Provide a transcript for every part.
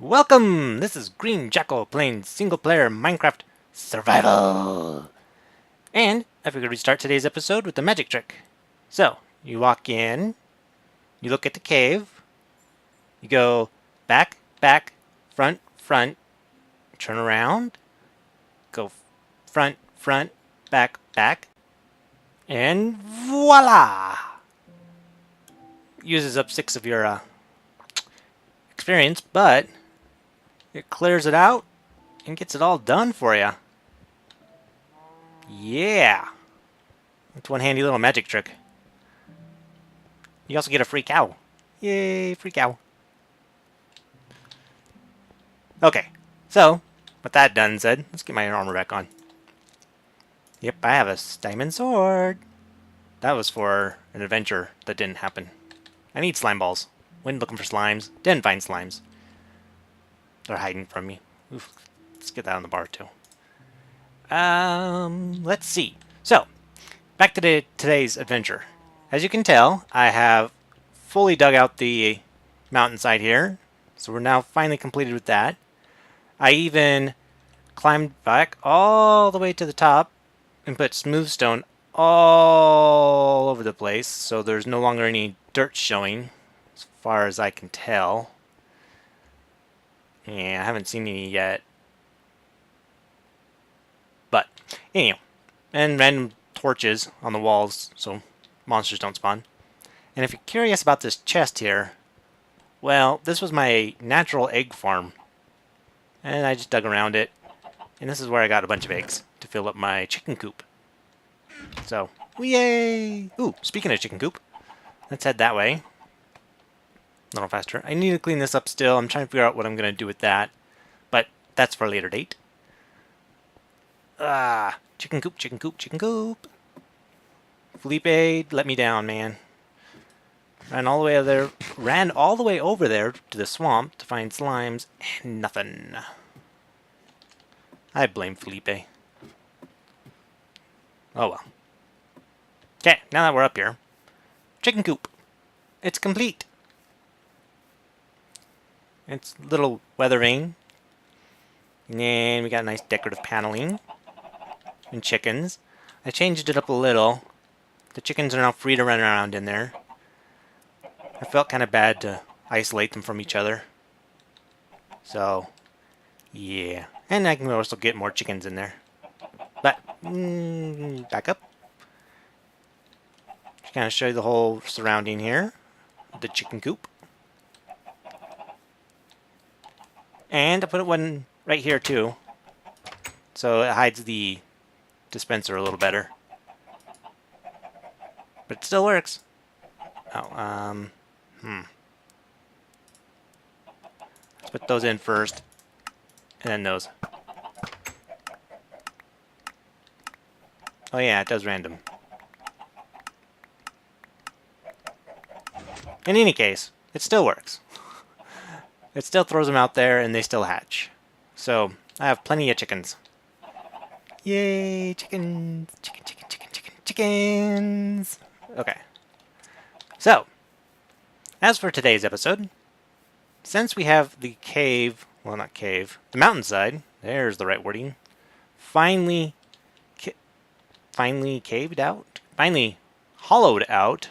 Welcome! This is Green Jackal playing single-player Minecraft Survival. And I figured we'd start today's episode with the magic trick. So, you walk in, you look at the cave, you go back, back, front, front, turn around, go front, front, back, back, and voila! Uses up 6 of your experience, but it clears it out and gets it all done for you. Yeah! That's one handy little magic trick. You also get a free cow. Yay, free cow. Okay, so, with that done said, let's get my armor back on. Yep, I have a diamond sword. That was for an adventure that didn't happen. I need slime balls. Went looking for slimes. Didn't find slimes. They're hiding from me. Oof. Let's get that on the bar too. Let's see. So, back to today's adventure. As you can tell, I have fully dug out the mountainside here. So we're now finally completed with that. I even climbed back all the way to the top and put smooth stone all over the place. So there's no longer any dirt showing as far as I can tell. Yeah, I haven't seen any yet. But, anyhow. And random torches on the walls so monsters don't spawn. And if you're curious about this chest here, well, this was my natural egg farm. And I just dug around it. And this is where I got a bunch of eggs to fill up my chicken coop. So, yay! Ooh, speaking of chicken coop, let's head that way. A little faster. I need to clean this up still. I'm trying to figure out what I'm going to do with that. But that's for a later date. Chicken coop, chicken coop, chicken coop. Felipe let me down, man. Ran all the way over there. Ran all the way over there to the swamp to find slimes and nothing. I blame Felipe. Oh well. Okay, now that we're up here. Chicken coop. It's complete. It's a little weathering. And we got nice decorative paneling. And chickens. I changed it up a little. The chickens are now free to run around in there. I felt kind of bad to isolate them from each other. So, yeah. And I can also get more chickens in there. But, back up. Just kind of show you the whole surrounding here. The chicken coop. And I put one right here too. So it hides the dispenser a little better. But it still works. Oh, Let's put those in first. And then those. Oh yeah, it does random. In any case, it still works. It still throws them out there and they still hatch. So, I have plenty of chickens. Yay, chickens! Chicken, chicken, chicken, chicken, chickens! Okay. So, as for today's episode, since we have the cave, well not cave, the mountainside, there's the right wording, finally caved out? Finally hollowed out,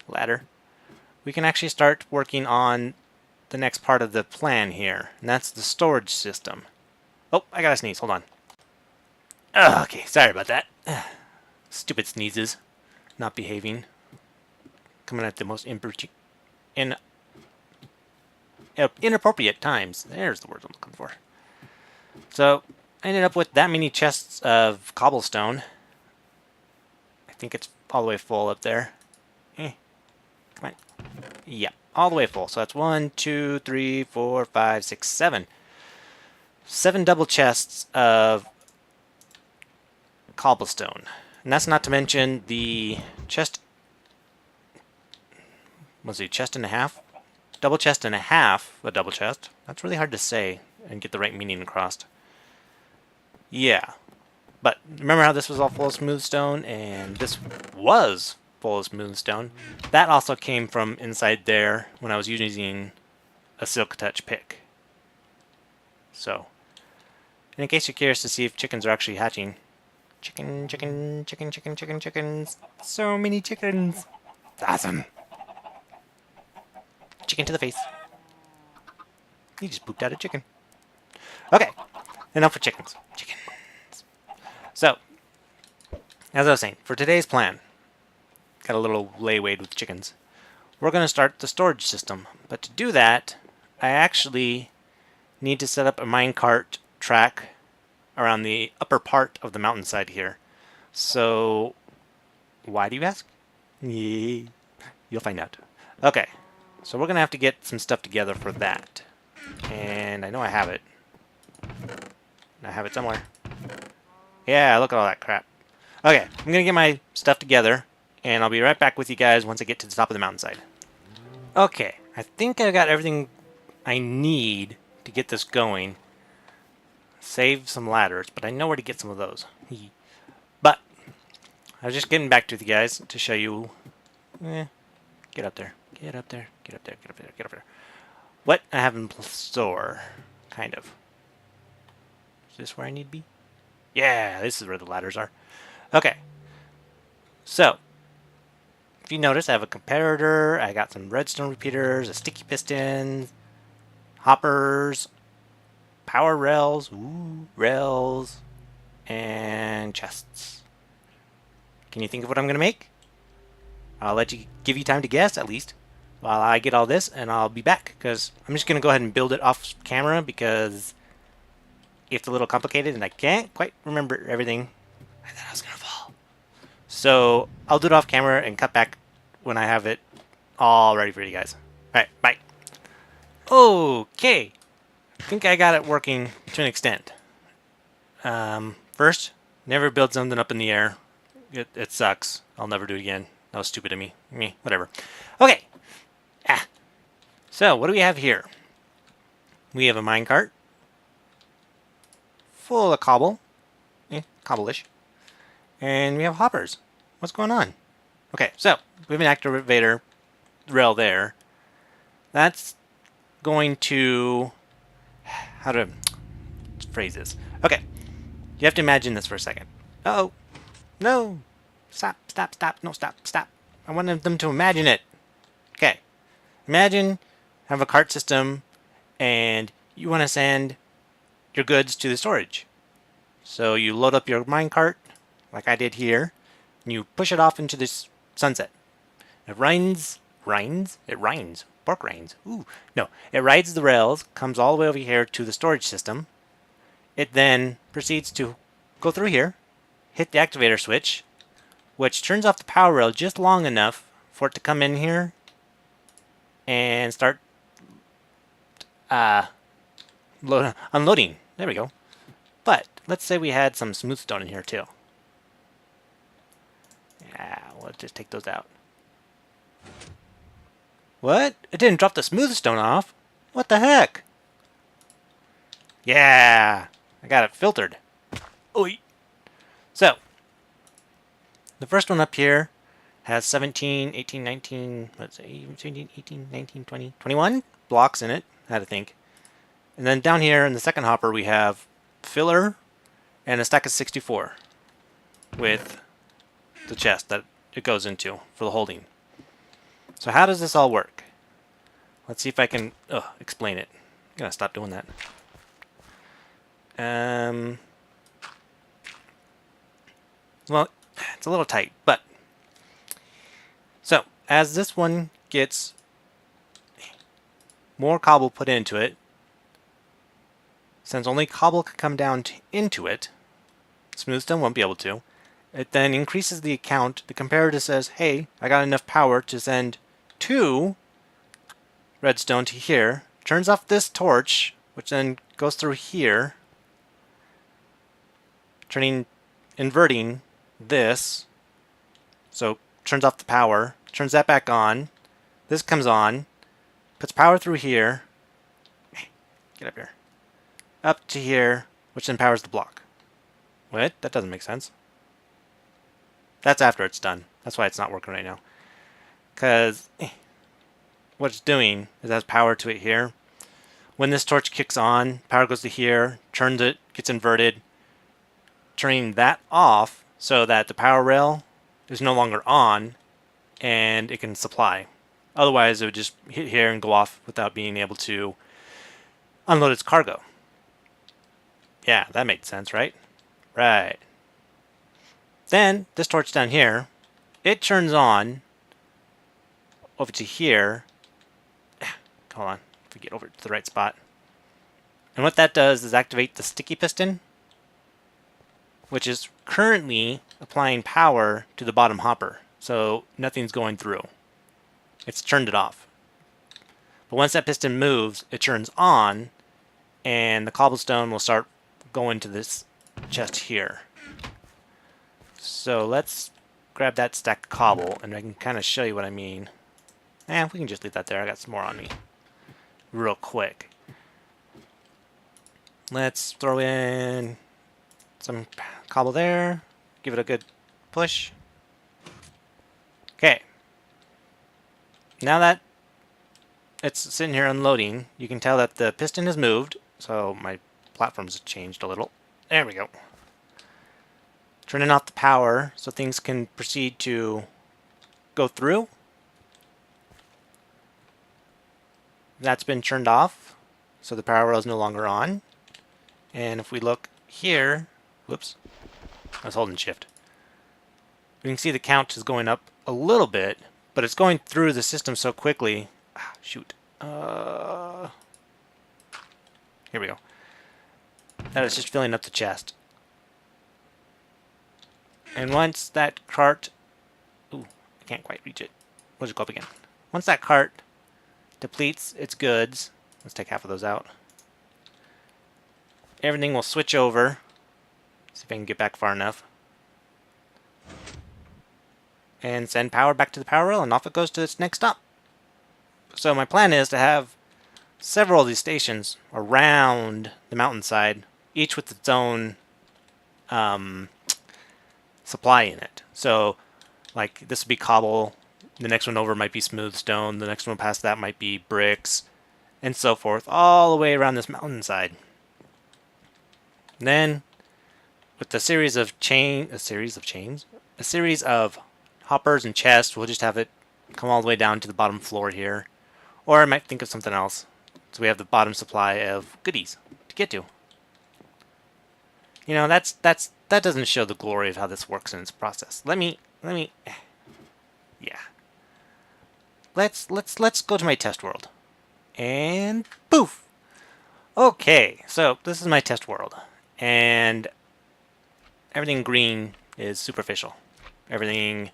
ladder, we can actually start working on the next part of the plan here, and that's the storage system. Oh, I gotta sneeze, hold on. Okay, sorry about that. Stupid sneezes. Not behaving. Coming at the most inappropriate times. There's the word I'm looking for. So, I ended up with that many chests of cobblestone. I think it's all the way full up there. Come on. Yeah, all the way full. So that's 1, 2, 3, 4, 5, 6, 7. 7 double chests of cobblestone. And that's not to mention the chest. Was it chest and a half? Double chest and a half, a double chest. That's really hard to say and get the right meaning across. Yeah. But remember how this was all full of smooth stone and this was full of smooth stone? That also came from inside there when I was using a silk touch pick. So, and in case you're curious to see if chickens are actually hatching, chickens. So many chickens. It's awesome. Chicken to the face. You just pooped out a chicken. Okay, enough for chickens. So, as I was saying, for today's plan, got a little layaway with chickens. We're going to start the storage system. But to do that, I actually need to set up a minecart track around the upper part of the mountainside here. So, why do you ask? Yeah, you'll find out. Okay, so we're going to have to get some stuff together for that. And I know I have it. I have it somewhere. Yeah, look at all that crap. Okay, I'm going to get my stuff together, and I'll be right back with you guys once I get to the top of the mountainside. Okay, I think I got everything I need to get this going. Save some ladders, but I know where to get some of those. But I was just getting back to you guys to show you. Get up there. Get up there. Get up there. Get up there. Get up there. What I have in store, kind of. Is this where I need to be? Yeah, this is where the ladders are. Okay. So, if you notice, I have a comparator. I got some redstone repeaters, a sticky piston, hoppers, power rails, rails, and chests. Can you think of what I'm going to make? I'll give you time to guess, at least, while I get all this, and I'll be back, because I'm just going to go ahead and build it off camera, because it's a little complicated, and I can't quite remember everything. I thought I was going to fall. So, I'll do it off camera and cut back when I have it all ready for you guys. Alright, bye. Okay. I think I got it working to an extent. First, never build something up in the air. It sucks. I'll never do it again. That was stupid of me. Whatever. Okay. So, what do we have here? We have a minecart full of cobble. Cobble-ish. And we have hoppers. What's going on? Okay, so we have an activator rail there. That's going to... How to phrase this? Okay, you have to imagine this for a second. Uh-oh. No. Stop. No, stop. I wanted them to imagine it. Okay. Imagine have a cart system and you want to send your goods to the storage. So you load up your minecart, like I did here, and you push it off into this sunset. It rides the rails, comes all the way over here to the storage system. It then proceeds to go through here, hit the activator switch, which turns off the power rail just long enough for it to come in here and start unloading. There we go. But let's say we had some smooth stone in here too. Yeah, we'll just take those out. What? It didn't drop the smooth stone off? What the heck? Yeah, I got it filtered. Oi. So, the first one up here has 17, 18, 19, let's say 17, 18, 19, 20, 21 blocks in it, I had to think. And then down here in the second hopper we have filler and a stack of 64 with the chest that it goes into for the holding. So how does this all work? Let's see if I can explain it. I'm gonna stop doing that. Well, it's a little tight, but so as this one gets more cobble put into it, since only cobble can come down into it, smoothstone won't be able to. It then increases the count. The comparator says, hey, I got enough power to send 2 redstone to here. Turns off this torch, which then goes through here, inverting this. So turns off the power, turns that back on. This comes on, puts power through here. Get up here. Up to here, which then powers the block. What? That doesn't make sense. That's after it's done. That's why it's not working right now. Because what it's doing is it has power to it here. When this torch kicks on, power goes to here, turns it, gets inverted, turning that off so that the power rail is no longer on and it can supply. Otherwise, it would just hit here and go off without being able to unload its cargo. Yeah, that made sense, right? Right. Then, this torch down here, it turns on over to here. Hold on, if we get over to the right spot. And what that does is activate the sticky piston, which is currently applying power to the bottom hopper. So nothing's going through. It's turned it off. But once that piston moves, it turns on, and the cobblestone will start going to this chest here. So let's grab that stack of cobble, and I can kind of show you what I mean. We can just leave that there. I got some more on me. Real quick. Let's throw in some cobble there. Give it a good push. Okay. Now that it's sitting here unloading, you can tell that the piston has moved. So my platform's changed a little. There we go. Turning off the power so things can proceed to go through. That's been turned off, so the power rail is no longer on. And if we look here, whoops, I was holding shift. We can see the count is going up a little bit, but it's going through the system so quickly. Shoot. Here we go. That is just filling up the chest. And once that cart... Ooh, I can't quite reach it. What's it go up again? Once that cart depletes its goods... Let's take half of those out. Everything will switch over. See if I can get back far enough. And send power back to the power rail, and off it goes to its next stop. So my plan is to have several of these stations around the mountainside, each with its own supply in it. So, like, this would be cobble, the next one over might be smooth stone, the next one past that might be bricks, and so forth, all the way around this mountainside. And then, with a series of hoppers and chests, we'll just have it come all the way down to the bottom floor here. Or I might think of something else. So we have the bottom supply of goodies to get to. You know, that doesn't show the glory of how this works in its process. Yeah. Let's go to my test world. And poof! Okay, so this is my test world. And everything green is superficial. Everything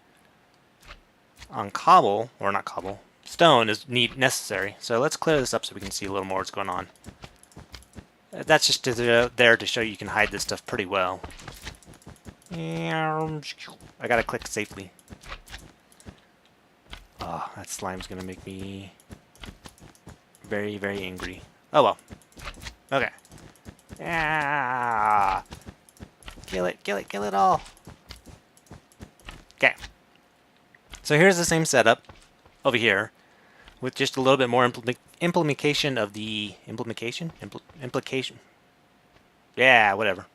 on cobble, or not cobble, stone is necessary. So let's clear this up so we can see a little more what's going on. That's just there to show you can hide this stuff pretty well. I gotta click safely. Oh, that slime's gonna make me very, very angry. Oh well. Okay. Ah! Kill it all. Okay. So here's the same setup over here, with just a little bit more implementation of the implication. Yeah, whatever.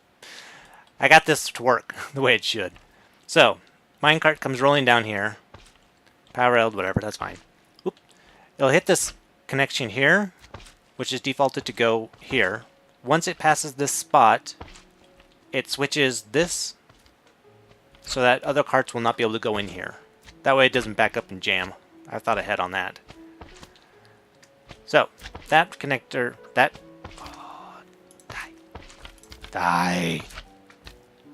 I got this to work the way it should. So minecart comes rolling down here. Power railed, whatever. That's fine. Oop. It'll hit this connection here, which is defaulted to go here. Once it passes this spot, it switches this so that other carts will not be able to go in here. That way it doesn't back up and jam. I thought ahead on that. So, that connector, oh, die.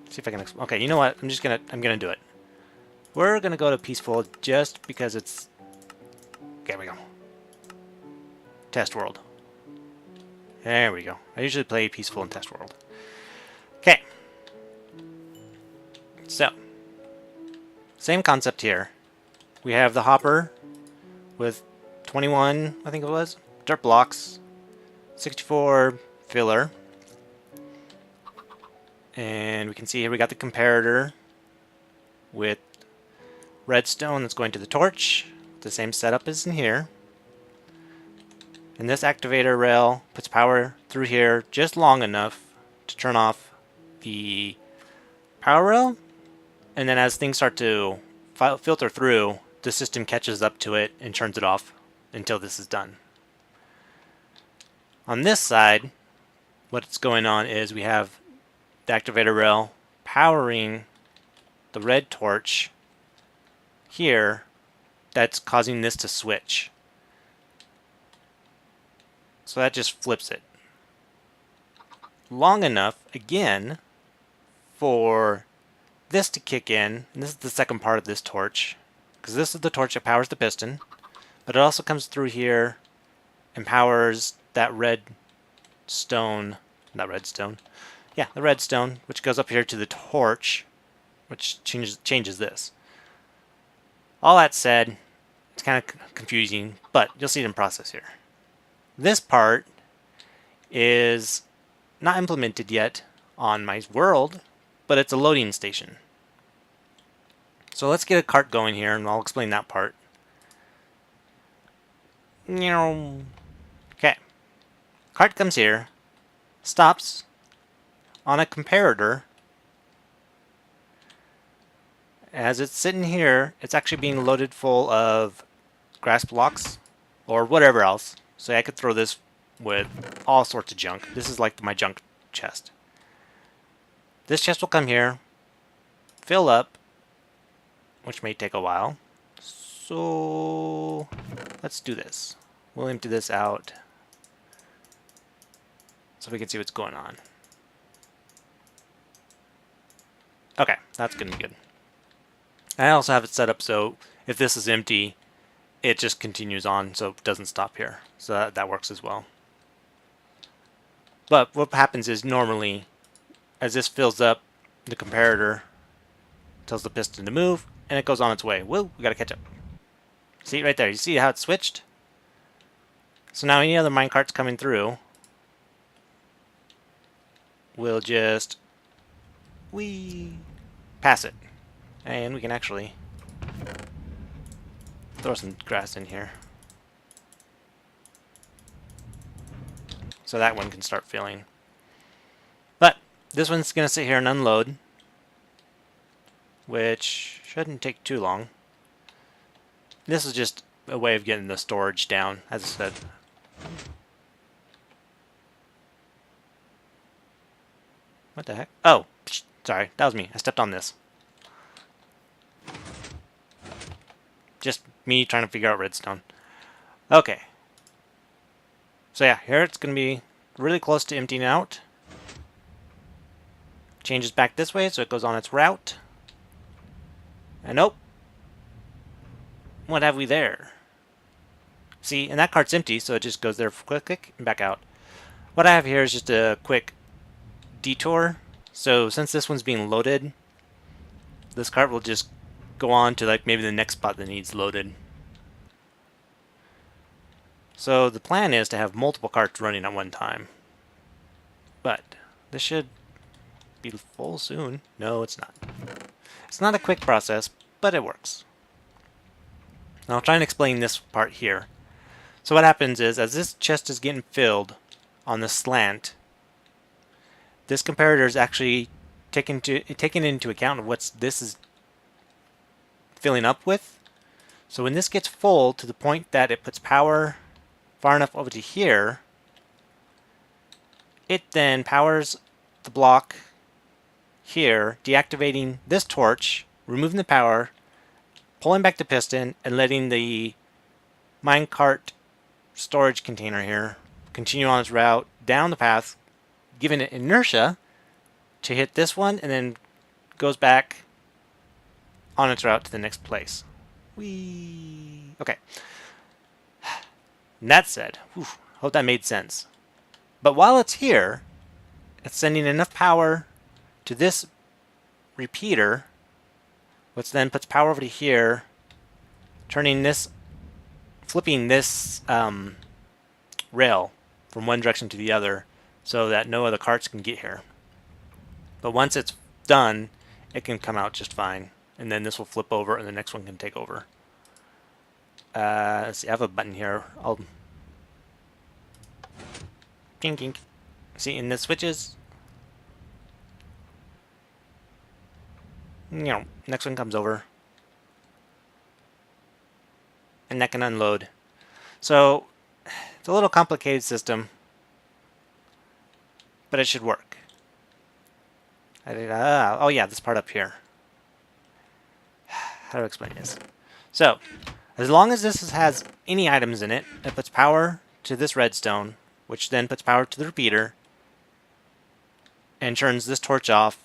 See if I can, okay, you know what, I'm gonna do it. We're gonna go to peaceful just because it's, there we go. Test world. There we go. I usually play peaceful in test world. Okay. So, same concept here. We have the hopper with 21, I think it was, dirt blocks, 64 filler. And we can see here we got the comparator with redstone that's going to the torch. The same setup as in here. And this activator rail puts power through here just long enough to turn off the power rail. And then as things start to filter through, the system catches up to it and turns it off until this is done. On this side, what's going on is we have the activator rail powering the red torch here that's causing this to switch. So that just flips it long enough, again, for this to kick in. And this is the second part of this torch, because this is the torch that powers the piston, but it also comes through here and powers that red stone, not redstone, yeah, the redstone, which goes up here to the torch, which changes this. All that said, it's kind of confusing, but you'll see it in process here. This part is not implemented yet on my world, but it's a loading station. So let's get a cart going here, and I'll explain that part. Okay. Cart comes here, stops on a comparator. As it's sitting here, it's actually being loaded full of grass blocks or whatever else. So I could throw this with all sorts of junk. This is like my junk chest. This chest will come here, fill up, which may take a while. So let's do this. We'll empty this out so we can see what's going on. Okay, that's gonna be good. I also have it set up so if this is empty, it just continues on, so it doesn't stop here. So that works as well. But what happens is normally, as this fills up, the comparator tells the piston to move, and it goes on its way. Whoa, we gotta catch up. See right there, you see how it switched? So now any other minecarts coming through, we'll just pass it. And we can actually throw some grass in here, so that one can start filling. But this one's going to sit here and unload, which shouldn't take too long. This is just a way of getting the storage down, as I said. What the heck? Oh, sorry, that was me. I stepped on this. Just me trying to figure out redstone. Okay. So yeah, here it's going to be really close to emptying out. Changes back this way, so it goes on its route. And nope. What have we there? See, and that cart's empty, so it just goes there for quick click and back out. What I have here is just a quick detour. So since this one's being loaded, this cart will just go on to like maybe the next spot that needs loaded. So the plan is to have multiple carts running at one time. But this should be full soon. No, it's not. It's not a quick process, but it works. Now I'll try and explain this part here. So what happens is, as this chest is getting filled on the slant, this comparator is actually taken into account of what this is filling up with. So when this gets full to the point that it puts power far enough over to here, it then powers the block here, deactivating this torch, removing the power, pulling back the piston, and letting the minecart storage container here continue on its route down the path, giving it inertia to hit this one, and then goes back on its route to the next place. Okay. And that said, hope that made sense. But while it's here, it's sending enough power to this repeater, which then puts power over to here, turning this, flipping this rail from one direction to the other so that no other carts can get here. But once it's done, it can come out just fine. And then this will flip over and the next one can take over. Let's see, I have a button here. Kink, kink. See, and the switches, next one comes over. And that can unload. So, it's a little complicated system, but it should work. Oh yeah, this part up here. How to explain this? So, as long as this has any items in it, it puts power to this redstone, which then puts power to the repeater, and turns this torch off,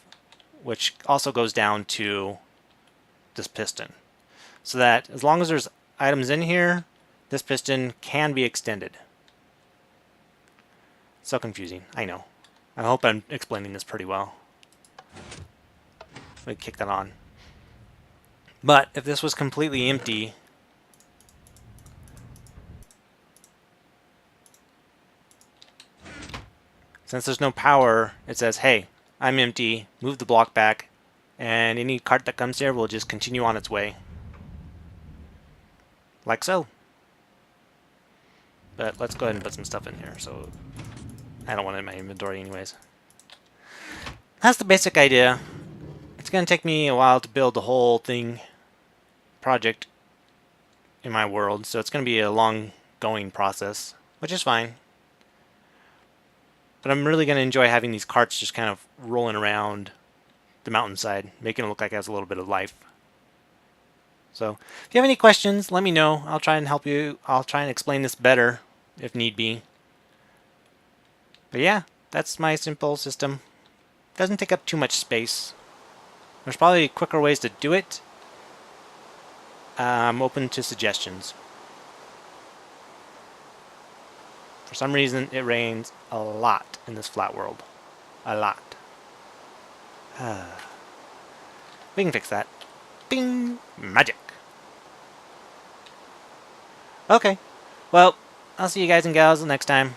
which also goes down to this piston. So that as long as there's items in here, this piston can be extended. So confusing, I know. I hope I'm explaining this pretty well. Let me kick that on. But if this was completely empty, since there's no power, it says, hey, I'm empty, move the block back, and any cart that comes here will just continue on its way. Like so. But let's go ahead and put some stuff in here, so I don't want it in my inventory anyways. That's the basic idea. It's going to take me a while to build the whole project in my world, so it's going to be a long-going process, which is fine. But I'm really going to enjoy having these carts just kind of rolling around the mountainside, making it look like it has a little bit of life. So, if you have any questions, let me know. I'll try and help you. I'll try and explain this better, if need be. But yeah, that's my simple system. Doesn't take up too much space. There's probably quicker ways to do it. I'm open to suggestions. For some reason, it rains a lot in this flat world. A lot. We can fix that. Bing! Magic! Okay. Well, I'll see you guys and gals next time.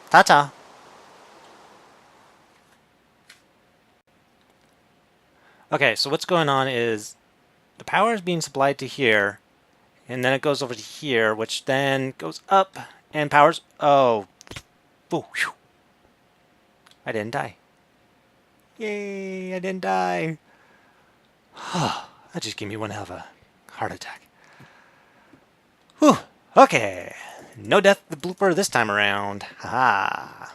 Ta-ta! Okay, so what's going on is the power is being supplied to here, and then it goes over to here, which then goes up and powers... Oh. Ooh, whew. I didn't die. Yay, I didn't die. That just gave me one hell of a heart attack. Whew. Okay. No death the blooper this time around. Haha.